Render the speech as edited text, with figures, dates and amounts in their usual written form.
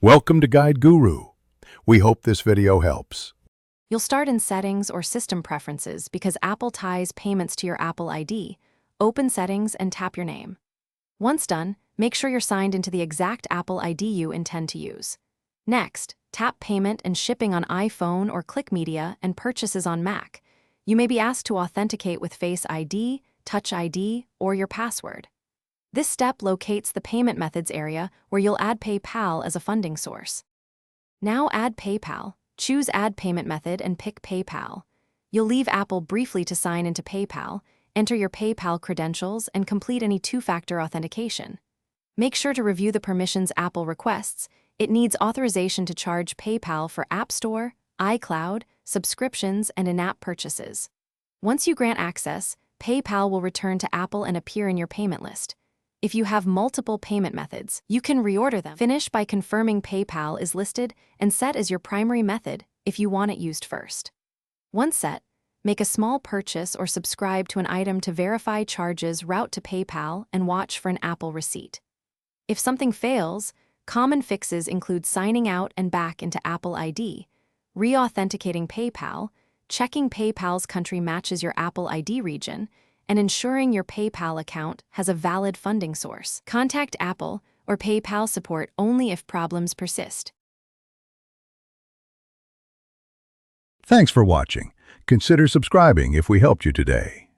Welcome to Guide Guru. We hope this video helps. You'll start in Settings or System Preferences because Apple ties payments to your Apple ID. Open Settings and tap your name. Once done, make sure you're signed into the exact Apple ID you intend to use. Next, tap Payment and Shipping on iPhone or Click Media and Purchases on Mac. You may be asked to authenticate with Face ID, Touch ID, or your password. This step locates the Payment Methods area where you'll add PayPal as a funding source. Now add PayPal. Choose Add Payment Method and pick PayPal. You'll leave Apple briefly to sign into PayPal, enter your PayPal credentials, and complete any two-factor authentication. Make sure to review the permissions Apple requests. It needs authorization to charge PayPal for App Store, iCloud, subscriptions, and in-app purchases. Once you grant access, PayPal will return to Apple and appear in your payment list. If you have multiple payment methods, you can reorder them. Finish by confirming PayPal is listed and set as your primary method if you want it used first. Once set, make a small purchase or subscribe to an item to verify charges, route to PayPal, and watch for an Apple receipt. If something fails, common fixes include signing out and back into Apple ID, re-authenticating PayPal, checking PayPal's country matches your Apple ID region, and ensuring your PayPal account has a valid funding source. Contact Apple or PayPal support only if problems persist. Thanks for watching. Consider subscribing if we helped you today.